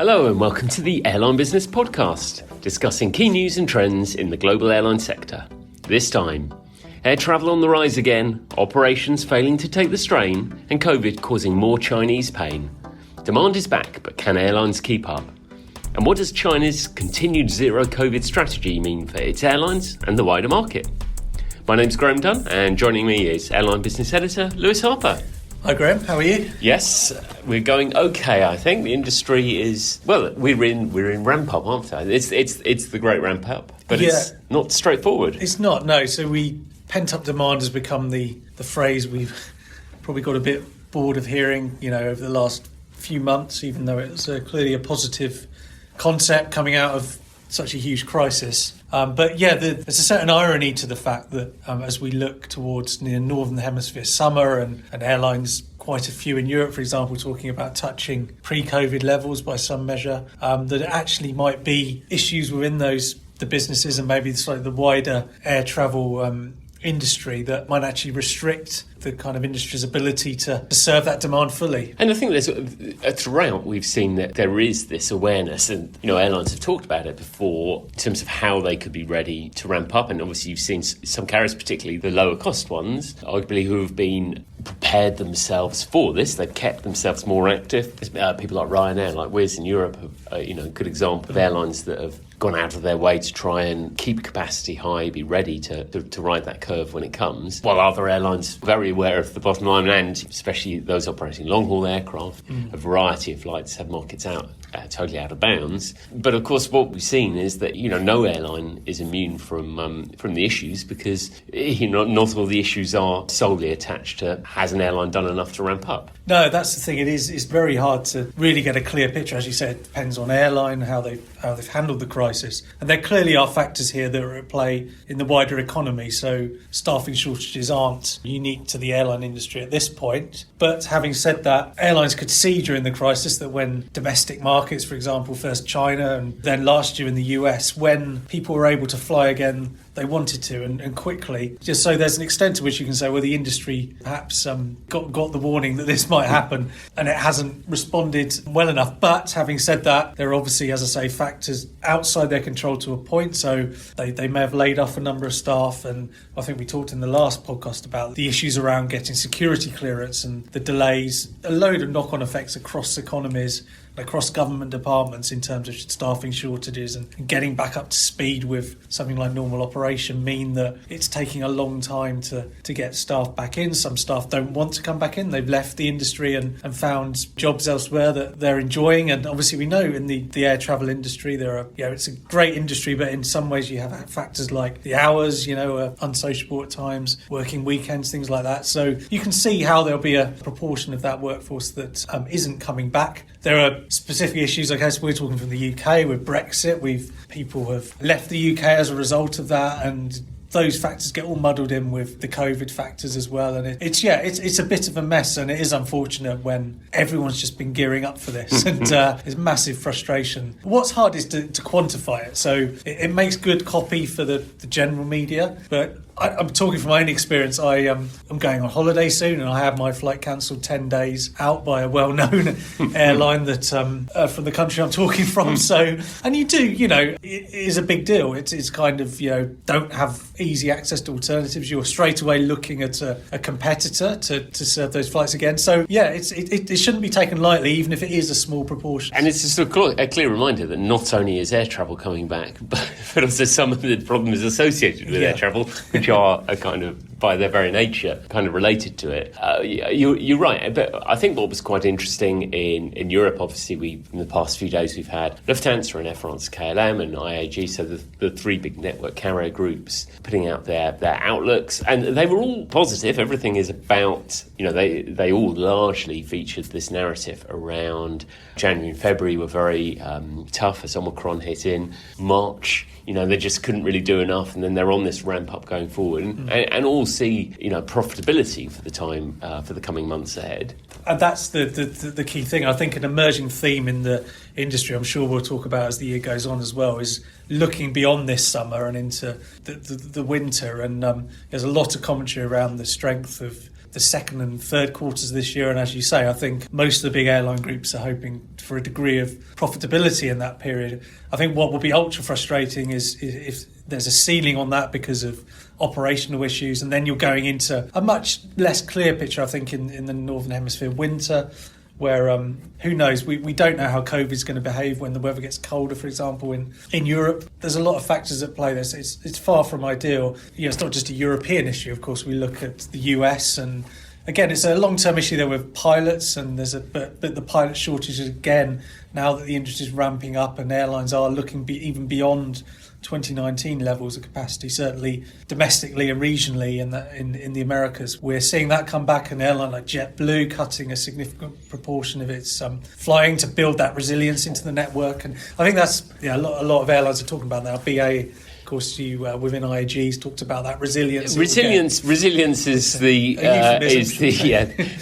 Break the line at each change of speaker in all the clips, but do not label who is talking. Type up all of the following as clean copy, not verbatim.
Hello and welcome to the Airline Business Podcast, discussing key news and trends in the global airline sector. This time, air travel on the rise again, operations failing to take the strain, and COVID causing more Chinese pain. Demand is back, but can airlines keep up? And what does China's continued zero COVID strategy mean for its airlines and the wider market? My name's Graham Dunn, and joining me is Airline Business Editor Lewis Harper.
Hi Graham, how are you?
Yes, we're going okay. I think the industry is we're in ramp up, aren't we? It's the great ramp up, but It's not straightforward.
It's not, no. So pent up demand has become the phrase we've probably got a bit bored of hearing, over the last few months, even though it's clearly a positive concept coming out of such a huge crisis. There's a certain irony to the fact that as we look towards the Northern Hemisphere summer and airlines, quite a few in Europe, for example, talking about touching pre-COVID levels by some measure, that it actually might be issues within the businesses and maybe slightly the wider air travel industry that might actually restrict the kind of industry's ability to serve that demand fully.
And I think there's throughout we've seen that there is this awareness, and airlines have talked about it before in terms of how they could be ready to ramp up. And obviously you've seen some carriers, particularly the lower cost ones, arguably who have been prepared themselves for this. They've kept themselves more active. People like Ryanair, like Wizz in Europe, have, a good example of airlines that have gone out of their way to try and keep capacity high, be ready to ride that curve when it comes, while other airlines are very aware of the bottom line, and especially those operating long-haul aircraft, a variety of flights have markets out totally out of bounds. But of course what we've seen is that no airline is immune from the issues, because not all the issues are solely attached to has an airline done enough to ramp up.
No, that's the thing. It's very hard to really get a clear picture. As you said, it depends on airline, how they've handled the crisis. And there clearly are factors here that are at play in the wider economy. So staffing shortages aren't unique to the airline industry at this point. But having said that, airlines could see during the crisis that when domestic markets, for example, first China and then last year in the US, when people were able to fly again, they wanted to and quickly. Just so there's an extent to which you can say, well, the industry perhaps got the warning that this might happen and it hasn't responded well enough. But having said that, there are obviously, as I say, factors outside their control to a point. So they may have laid off a number of staff. And I think we talked in the last podcast about the issues around getting security clearance and the delays, a load of knock-on effects across economies, across government departments in terms of staffing shortages and getting back up to speed with something like normal operation mean that it's taking a long time to get staff back in. Some staff don't want to come back in. They've left the industry and found jobs elsewhere that they're enjoying. And obviously we know in the air travel industry it's a great industry, but in some ways you have factors like the hours, unsociable at times, working weekends, things like that. So you can see how there'll be a proportion of that workforce that isn't coming back. There are specific issues, I guess. We're talking from the UK with Brexit. People have left the UK as a result of that, and those factors get all muddled in with the COVID factors as well. And it's a bit of a mess, and it is unfortunate when everyone's just been gearing up for this and there's massive frustration. What's hard is to quantify it. So it makes good copy for the general media, but I'm talking from my own experience. I'm going on holiday soon, and I have my flight cancelled 10 days out by a well-known airline that from the country I'm talking from. So, and it is a big deal. It's kind of, don't have easy access to alternatives. You're straight away looking at a competitor to serve those flights again. So, it shouldn't be taken lightly, even if it is a small proportion.
And it's just a clear reminder that not only is air travel coming back, but also some of the problems associated with air travel, which are kind of, by their very nature, kind of related to it. You're right, but I think what was quite interesting in Europe, obviously, in the past few days we've had Lufthansa and Air France KLM and IAG, so the three big network carrier groups putting out their outlooks, and they were all positive. Everything is about, they all largely featured this narrative around January and February were very tough as Omicron hit in. March, they just couldn't really do enough, and then they're on this ramp up going forward, and all see profitability for the time for the coming months ahead.
And that's the key thing. I think an emerging theme in the industry, I'm sure we'll talk about as the year goes on as well, is looking beyond this summer and into the winter. And there's a lot of commentary around the strength of the second and third quarters this year. And as you say, I think most of the big airline groups are hoping for a degree of profitability in that period. I think what will be ultra frustrating is if there's a ceiling on that because of operational issues, and then you're going into a much less clear picture, I think, in the Northern Hemisphere winter, where who knows, we don't know how COVID is going to behave when the weather gets colder, for example, in Europe. There's a lot of factors at play there, so it's far from ideal. It's not just a European issue, of course. We look at the US, and again, it's a long-term issue there with pilots, and but the pilot shortage again, now that the industry is ramping up and airlines are looking even beyond 2019 levels of capacity, certainly domestically and regionally in the Americas. We're seeing that come back, an airline like JetBlue cutting a significant proportion of its flying to build that resilience into the network. And I think that's a lot of airlines are talking about now. BA, of course, you within IAG's talked about that resilience.
Resilience is the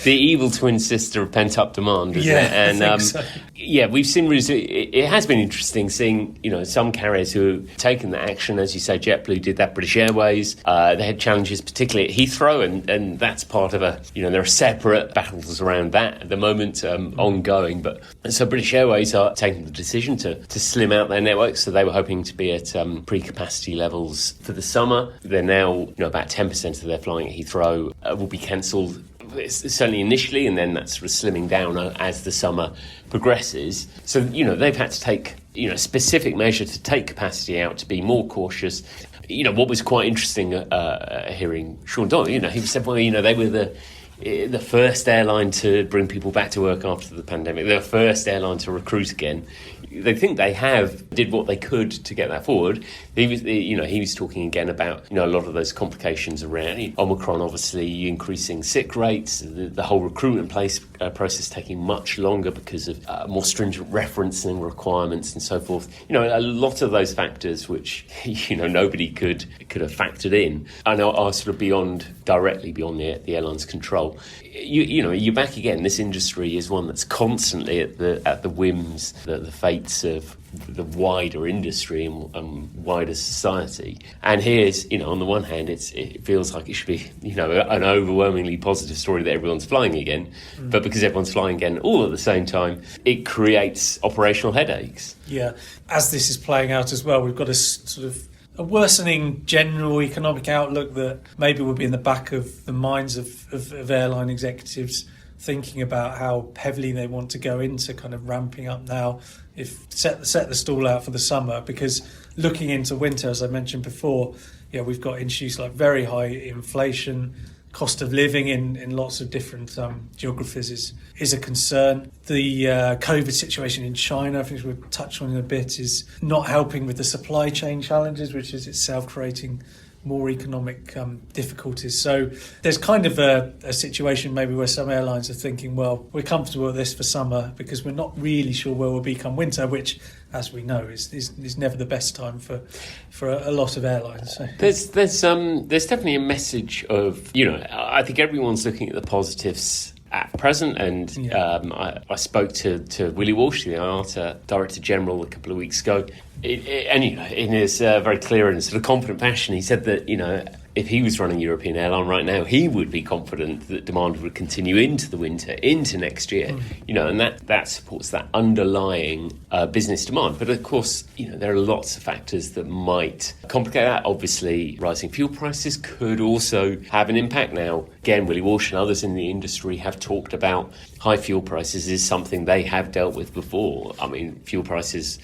evil twin sister of pent up demand, isn't it? And
I think so.
We've seen it has been interesting seeing some carriers who have taken that action. As you say, JetBlue did that. British Airways, they had challenges, particularly at Heathrow, and that's part of there are separate battles around that at the moment, ongoing. But so British Airways are taking the decision to slim out their network. So they were hoping to be at pre-capacity levels for the summer. They're now about 10% of their flying at Heathrow will be cancelled, certainly initially, and then that's sort of slimming down as the summer progresses. So they've had to take specific measure to take capacity out, to be more cautious. What was quite interesting hearing Sean Doyle, he said, they were the first airline to bring people back to work after the pandemic. They're the first airline to recruit again. They think they did what they could to get that forward. He was talking again about a lot of those complications around Omicron, obviously increasing sick rates, the whole recruitment process taking much longer because of more stringent referencing requirements and so forth. A lot of those factors which nobody could have factored in and are sort of directly beyond the airline's control. You're back again. This industry is one that's constantly at the whims, the fates of the wider industry and wider society. And here's, on the one hand, it feels like it should be, an overwhelmingly positive story that everyone's flying again. But because everyone's flying again all at the same time, it creates operational headaches. Yeah.
As this is playing out as well, we've got a sort of a worsening general economic outlook that maybe will be in the back of the minds of airline executives, thinking about how heavily they want to go into kind of ramping up now, if set the stall out for the summer. Because looking into winter, as I mentioned before, we've got issues like very high inflation, cost of living in lots of different geographies is a concern. The COVID situation in China, I think we'll touch on in a bit, is not helping with the supply chain challenges, which is itself creating more economic difficulties. So there's kind of a situation maybe where some airlines are thinking, well, we're comfortable with this for summer because we're not really sure where we'll be come winter, which, as we know, is never the best time for a lot of airlines. So.
There's definitely a message of, I think everyone's looking at the positives at present, and I spoke to Willie Walsh, the IATA Director General, a couple of weeks ago, and in his very clear and sort of confident fashion, he said that if he was running a European airline right now, he would be confident that demand would continue into the winter, into next year, and that supports that underlying business demand. But of course, there are lots of factors that might complicate that. Obviously, rising fuel prices could also have an impact. Now, again, Willie Walsh and others in the industry have talked about high fuel prices is something they have dealt with before. I mean, fuel prices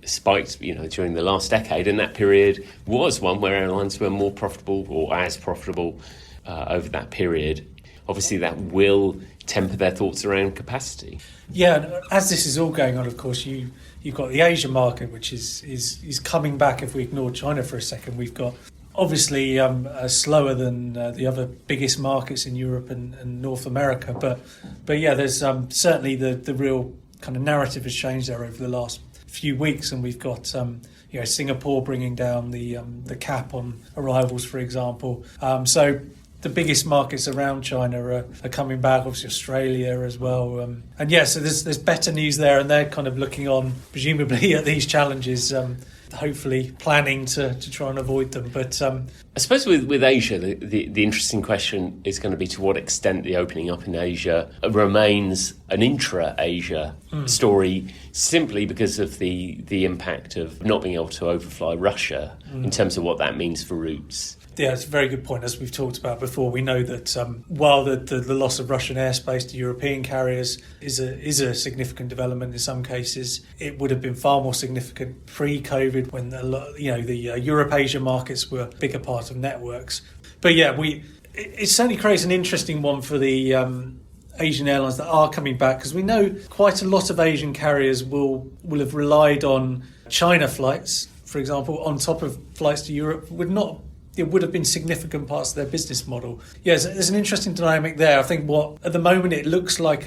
spiked, during the last decade, and that period was one where airlines were more profitable or as profitable over that period. Obviously, that will temper their thoughts around capacity.
Yeah, and as this is all going on, of course, you've got the Asia market, which is coming back. If we ignore China for a second, we've got obviously slower than the other biggest markets in Europe and North America. But yeah, there's certainly the real kind of narrative has changed there over the last few weeks, and we've got Singapore bringing down the cap on arrivals, for example. So the biggest markets around China are coming back, obviously Australia as well. So there's better news there, and they're kind of looking on, presumably, at these challenges hopefully planning to try and avoid them. But
I suppose with Asia, the interesting question is going to be to what extent the opening up in Asia remains an intra-Asia story, simply because of the impact of not being able to overfly Russia in terms of what that means for routes.
Yeah, it's a very good point. As we've talked about before, we know that while the loss of Russian airspace to European carriers is a significant development in some cases, it would have been far more significant pre-COVID when the Europe-Asia markets were a bigger part of networks. But yeah, it certainly creates an interesting one for the Asian airlines that are coming back, because we know quite a lot of Asian carriers will have relied on China flights, for example, on top of flights to Europe. It would have been significant parts of their business model. Yes, there's an interesting dynamic there. I think at the moment it looks like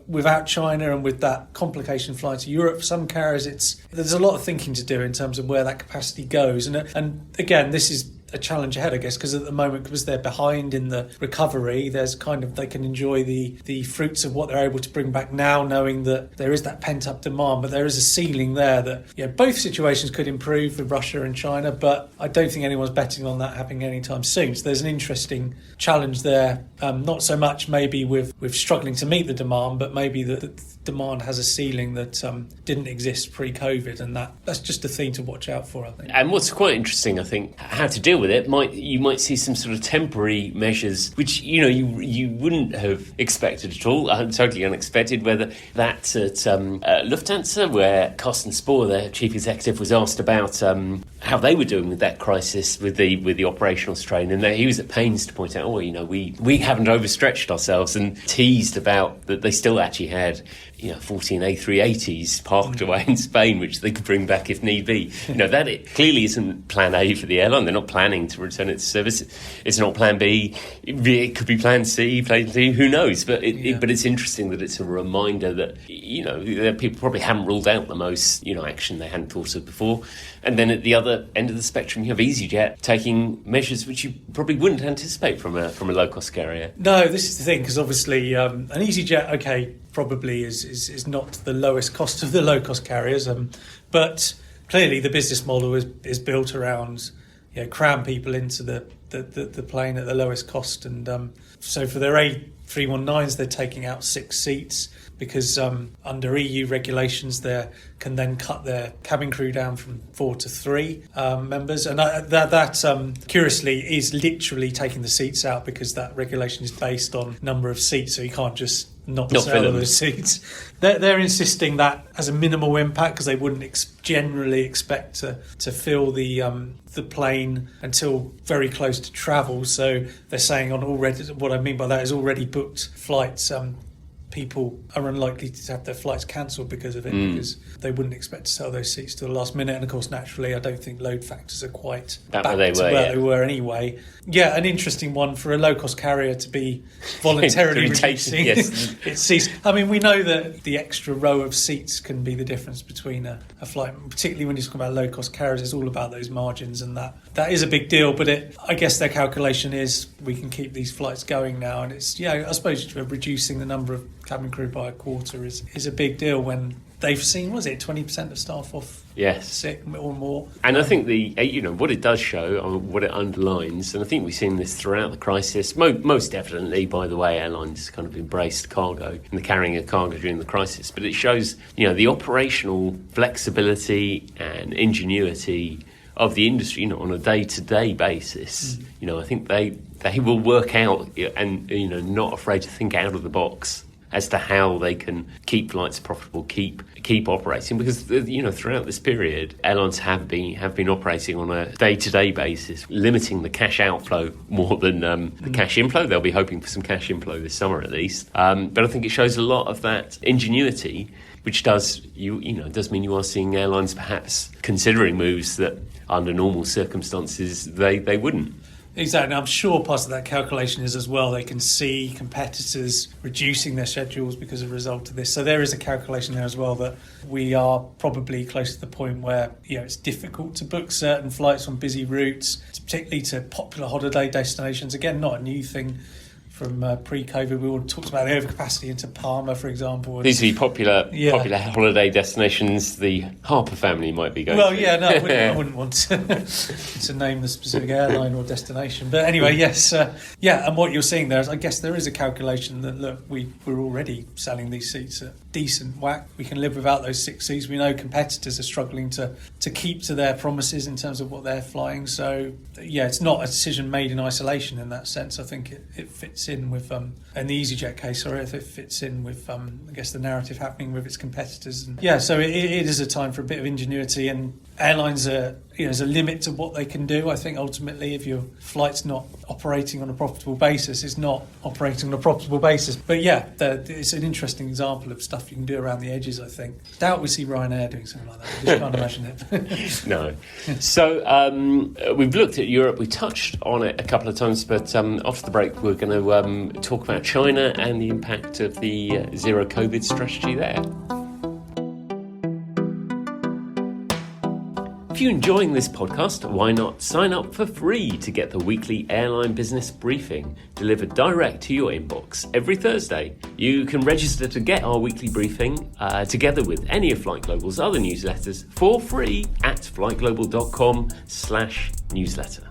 without China and with that complication flying to Europe, for some carriers there's a lot of thinking to do in terms of where that capacity goes. And again, this is a challenge ahead, I guess, because at the moment, because they're behind in the recovery, they can enjoy the fruits of what they're able to bring back now, knowing that there is that pent-up demand, but there is a ceiling there that both situations could improve with Russia and China, but I don't think anyone's betting on that happening anytime soon. So there's an interesting challenge there, not so much maybe with struggling to meet the demand, but maybe the demand has a ceiling that didn't exist pre-COVID, and that's just a thing to watch out for, I think.
And what's quite interesting, I think, how to deal with it, you might see some sort of temporary measures which you wouldn't have expected at all, totally unexpected. Whether that's at Lufthansa, where Carsten Spohr, their chief executive, was asked about how they were doing with that crisis with the operational strain, and he was at pains to point out, we haven't overstretched ourselves, and teased about that they still actually had 14 A380s parked away in Spain, which they could bring back if need be. That it clearly isn't plan A for the airline. They're not planning to return it to service. It's not plan B. It could be plan C, plan D, who knows? But it's interesting that it's a reminder that, people probably haven't ruled out the most, action they hadn't thought of before. And then at the other end of the spectrum, you have EasyJet taking measures which you probably wouldn't anticipate from a low-cost carrier.
No, this is the thing, because obviously an EasyJet, probably is not the lowest cost of the low-cost carriers, but clearly the business model is built around cram people into the plane at the lowest cost, and so for their A319s they're taking out 6 seats, because under EU regulations they can then cut their cabin crew down from 4 to 3 members, and that curiously is literally taking the seats out, because that regulation is based on number of seats, so you can't just not sell those seats. They're insisting that as a minimal impact, because they wouldn't generally expect to fill the plane until very close to travel. So they're saying what I mean by that is already booked flights. People are unlikely to have their flights cancelled because of it, because they wouldn't expect to sell those seats to the last minute. And of course, naturally, I don't think load factors are quite back to where they were anyway. Yeah, an interesting one for a low-cost carrier to be voluntarily reducing its seats. I mean, we know that the extra row of seats can be the difference between a flight, particularly when you're talking about low-cost carriers. It's all about those margins, and that is a big deal. But I guess their calculation is we can keep these flights going now, and it's I suppose reducing the number of cabin crew by a quarter is a big deal when they've seen, 20% of staff off sick or more.
And I think what it does show, what it underlines, and I think we've seen this throughout the crisis, most definitely, by the way, airlines kind of embraced cargo and the carrying of cargo during the crisis, but it shows, the operational flexibility and ingenuity of the industry, on a day-to-day basis. I think they will work out and, not afraid to think out of the box as to how they can keep flights profitable, keep operating, because throughout this period, airlines have been operating on a day-to-day basis, limiting the cash outflow more than the cash inflow. They'll be hoping for some cash inflow this summer at least, but I think it shows a lot of that ingenuity, which does mean you are seeing airlines perhaps considering moves that under normal circumstances they wouldn't.
Exactly. I'm sure part of that calculation is as well they can see competitors reducing their schedules because of a result of this. So there is a calculation there as well that we are probably close to the point where it's difficult to book certain flights on busy routes, particularly to popular holiday destinations. Again, not a new thing pre-COVID. We all talked about the overcapacity into Palma, for example.
These are the popular holiday destinations the Harper family might be going to.
Well, yeah, no, I wouldn't want to name the specific airline or destination. But anyway, yes. And what you're seeing there is, I guess there is a calculation that, look, we're already selling these seats at decent whack. We can live without those 6 seats. We know competitors are struggling to keep to their promises in terms of what they're flying. So, yeah, it's not a decision made in isolation in that sense. I think it fits in with, in the EasyJet case, if it fits in with, I guess, the narrative happening with its competitors. And so it is a time for a bit of ingenuity, and airlines are, there's a limit to what they can do. I think ultimately, if your flight's not operating on a profitable basis, it's not operating on a profitable basis. But yeah, it's an interesting example of stuff you can do around the edges, I think. Doubt we see Ryanair doing something like that. I just can't imagine it.
No. So we've looked at Europe. We touched on it a couple of times, but after the break, we're going to talk about China and the impact of the zero COVID strategy there. If you're enjoying this podcast, why not sign up for free to get the weekly airline business briefing delivered direct to your inbox every Thursday. You can register to get our weekly briefing together with any of Flight Global's other newsletters for free at flightglobal.com/newsletter.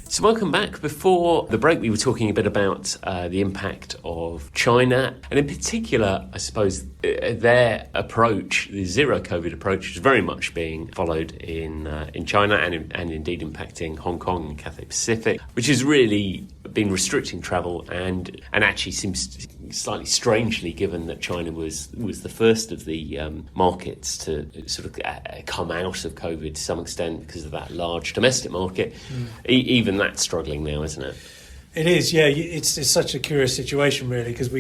So welcome back. Before the break, we were talking a bit about the impact of China, and in particular, I suppose, their approach, the zero COVID approach, is very much being followed in China and indeed impacting Hong Kong and Cathay Pacific, which has really been restricting travel and actually seems slightly strangely, given that China was the first of the markets to sort of come out of COVID to some extent because of that large domestic market. Even that's struggling now, isn't it?
It is, yeah. It's such a curious situation, really, because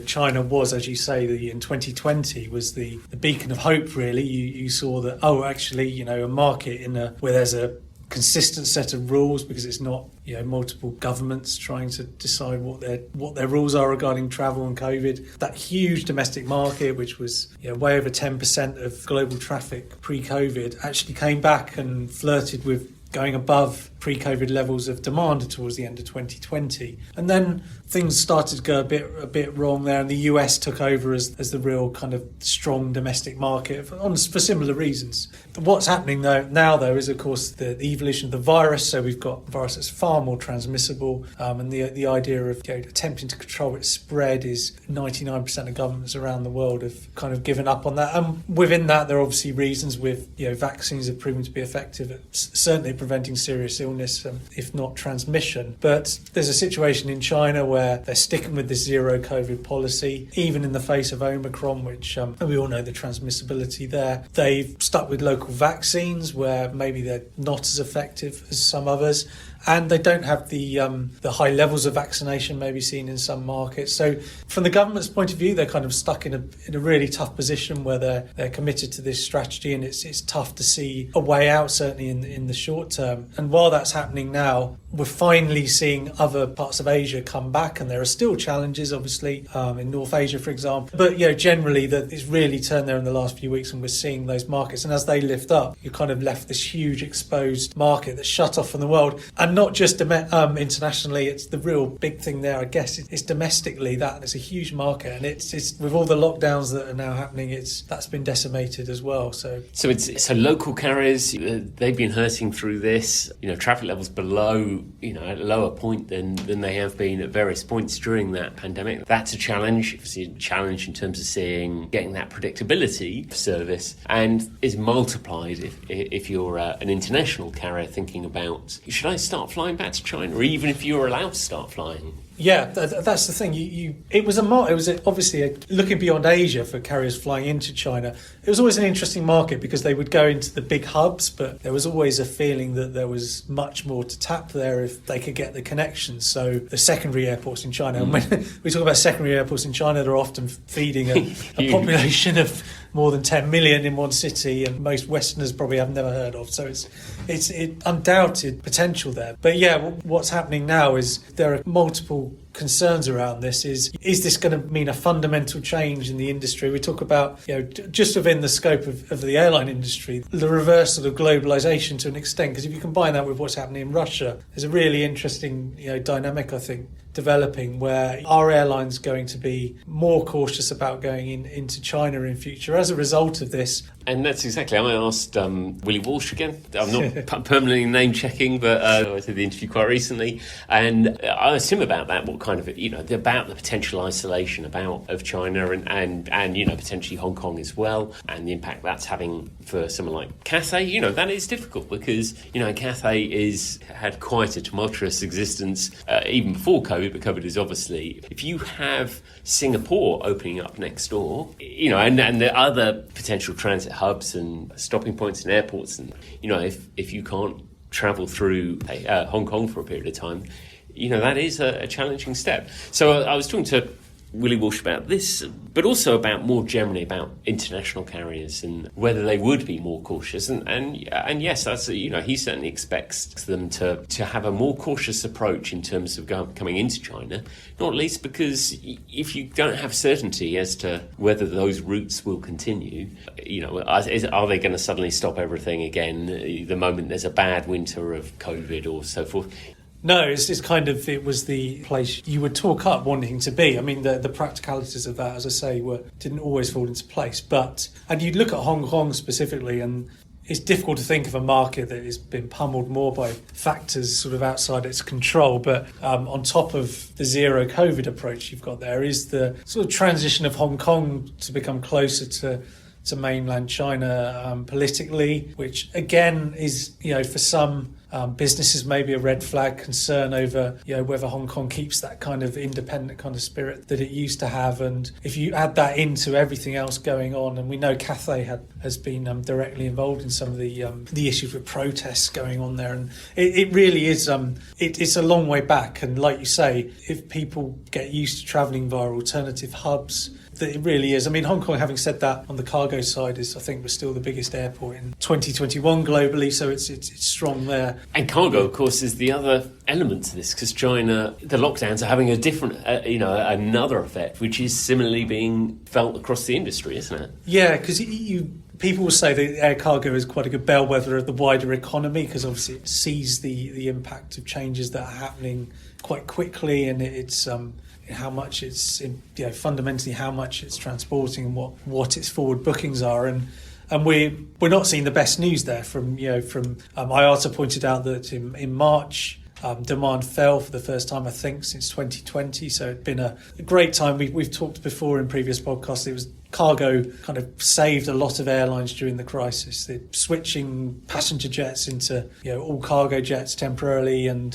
China was, as you say, in 2020 was the beacon of hope. Really, you saw that. A market where there's a consistent set of rules, because it's not multiple governments trying to decide what their rules are regarding travel and COVID. That huge domestic market, which was way over 10% of global traffic pre-COVID, actually came back and flirted with going above pre-COVID levels of demand towards the end of 2020. And then things started to go a bit wrong there, and the US took over as the real kind of strong domestic market for similar reasons. But what's happening now is, of course, the evolution of the virus. So we've got a virus that's far more transmissible, and the idea of attempting to control its spread is 99% of governments around the world have kind of given up on that. And within that, there are obviously reasons with vaccines have proven to be effective at certainly preventing serious illness, if not transmission. But there's a situation in China where they're sticking with this zero COVID policy, even in the face of Omicron, which we all know the transmissibility there. They've stuck with local vaccines where maybe they're not as effective as some others, and they don't have the high levels of vaccination maybe seen in some markets. So from the government's point of view, they're kind of stuck in a really tough position where they're committed to this strategy, and it's tough to see a way out, certainly in the short term. And while that's happening now, we're finally seeing other parts of Asia come back, and there are still challenges, obviously, in North Asia, for example. But generally, it's really turned there in the last few weeks, and we're seeing those markets. And as they lift up, you're kind of left this huge exposed market that's shut off from the world, and not just internationally. It's the real big thing there, I guess. It's domestically that it's a huge market, and it's with all the lockdowns that are now happening, that's been decimated as well. So
local carriers, they've been hurting through this. Traffic levels below, at a lower point than they have been at various points during that pandemic. That's a challenge. Obviously, a challenge in terms of getting that predictability of service, and is multiplied if you're an international carrier thinking about, should I start flying back to China, or even if you're allowed to start flying?
Yeah, that's the thing. It was obviously looking beyond Asia for carriers flying into China. It was always an interesting market because they would go into the big hubs, but there was always a feeling that there was much more to tap there if they could get the connections. So the secondary airports in China, and when we talk about secondary airports in China, they're often feeding a population of more than 10 million in one city, and most Westerners probably have never heard of. So it's undoubted potential there. But what's happening now is there are multiple concerns around this is this going to mean a fundamental change in the industry? We talk about, just within the scope of the airline industry, the reversal of globalization to an extent, because if you combine that with what's happening in Russia, there's a really interesting dynamic, I think, developing where our airlines going to be more cautious about going into China in future as a result of this.
And that's exactly, I asked Willie Walsh again. I'm not permanently name checking, but I did the interview quite recently, and I asked him about that, what kind of, about the potential isolation of China and potentially Hong Kong as well, and the impact that's having for someone like Cathay. That is difficult because, Cathay had quite a tumultuous existence even before COVID, but COVID is obviously, if you have Singapore opening up next door, and the other potential transit hubs and stopping points and airports, and if you can't travel through Hong Kong for a period of time, that is a challenging step. So I was talking to Willie Walsh about this, but also about more generally about international carriers and whether they would be more cautious. And yes, that's he certainly expects them to have a more cautious approach in terms of coming into China, not least because if you don't have certainty as to whether those routes will continue, are they going to suddenly stop everything again the moment there's a bad winter of COVID or so forth?
No, it was the place you would talk up wanting to be. I mean, the practicalities of that, as I say, didn't always fall into place. And you'd look at Hong Kong specifically, and it's difficult to think of a market that has been pummeled more by factors sort of outside its control. But on top of the zero COVID approach you've got there is the sort of transition of Hong Kong to become closer to mainland China politically, which again is, for some businesses maybe a red flag concern over whether Hong Kong keeps that kind of independent kind of spirit that it used to have. And if you add that into everything else going on, and we know Cathay has been directly involved in some of the issues with protests going on there, and it really is it's a long way back. And like you say, if people get used to travelling via alternative hubs, that it really is. I mean, Hong Kong, having said that, on the cargo side, I think we're still the biggest airport in 2021 globally, so it's strong there.
And cargo, of course, is the other element to this, because China, the lockdowns are having a different, another effect, which is similarly being felt across the industry, isn't it?
Yeah, because people will say that air cargo is quite a good bellwether of the wider economy, because obviously it sees the impact of changes that are happening quite quickly, and it's how much it's fundamentally how much it's transporting and what its forward bookings are, and we're not seeing the best news there from IATA pointed out that in March demand fell for the first time I think since 2020, so it's been a great time. We've talked before in previous podcasts, it was cargo kind of saved a lot of airlines during the crisis. They're switching passenger jets into all cargo jets temporarily, and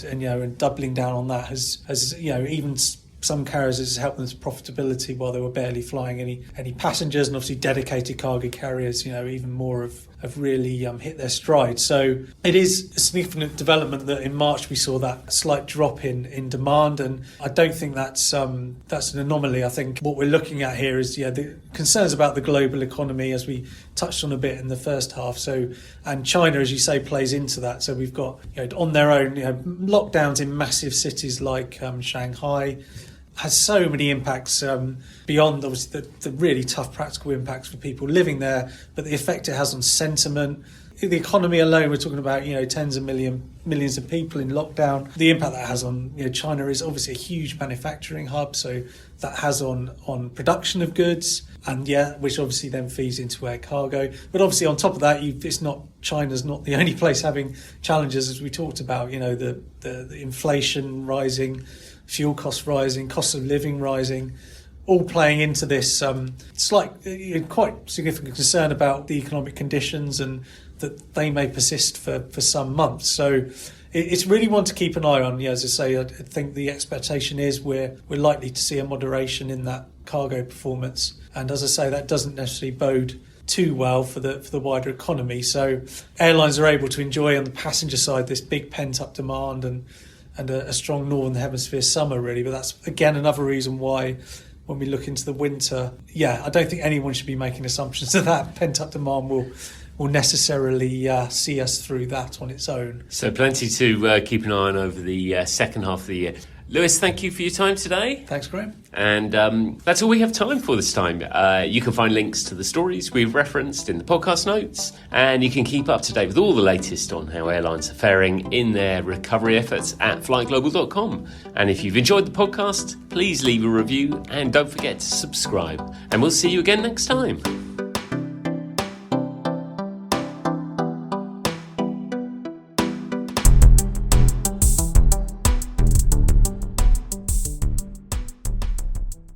doubling down on that has even some carriers has helped them to profitability while they were barely flying any passengers, and obviously dedicated cargo carriers, even more have really hit their stride. So it is a significant development that in March we saw that slight drop in demand, and I don't think that's an anomaly. I think what we're looking at here is the concerns about the global economy, as we touched on a bit in the first half. So, and China, as you say, plays into that. So we've got on their own lockdowns in massive cities like Shanghai. Has so many impacts beyond obviously the really tough practical impacts for people living there, but the effect it has on sentiment. The economy alone, we're talking about tens of millions of people in lockdown. The impact that has on China is obviously a huge manufacturing hub, so that has on production of goods, and which obviously then feeds into air cargo. But obviously on top of that, China's not the only place having challenges, as we talked about. The inflation rising, fuel costs rising, cost of living rising, all playing into this quite significant concern about the economic conditions, and that they may persist for some months. So it's really one to keep an eye on. As I say, I think the expectation is we're likely to see a moderation in that cargo performance, and as I say, that doesn't necessarily bode too well for the wider economy. So airlines are able to enjoy on the passenger side this big pent up demand and a strong Northern Hemisphere summer, really. But that's, again, another reason why when we look into the winter, I don't think anyone should be making assumptions that pent-up demand will necessarily see us through that on its own.
So plenty to keep an eye on over the second half of the year. Lewis, thank you for your time today.
Thanks, Graham.
And that's all we have time for this time. You can find links to the stories we've referenced in the podcast notes, and you can keep up to date with all the latest on how airlines are faring in their recovery efforts at flightglobal.com. And if you've enjoyed the podcast, please leave a review and don't forget to subscribe. And we'll see you again next time.